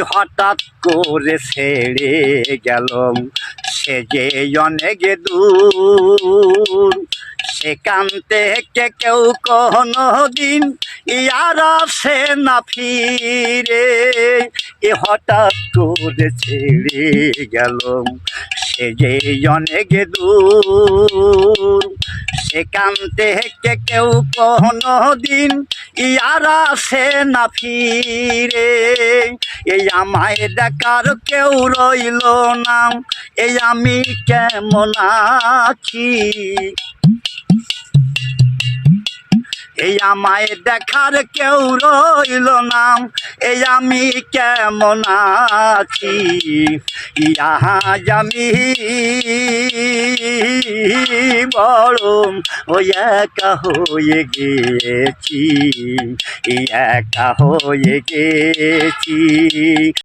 হঠাৎ করে ছেড়ে গেল সে যে অনেক দূর। সেখান থেকে কেউ কোনো দিন আর আসে না ফিরে। হঠাৎ করে ছেড়ে গেল সে যে অনেক দূর। সেখান থেকে কেউ কোনো দিন আর আসে না ফিরে। এই আমায় দেখার কেউ রইল না, এই আমি কেমন আছি। এই আমায় দেখার কেউ রইল না, এই আমি কেমন আছি। আজ আমি বড় একা হয়ে গেছি, একা হয়ে গেছি।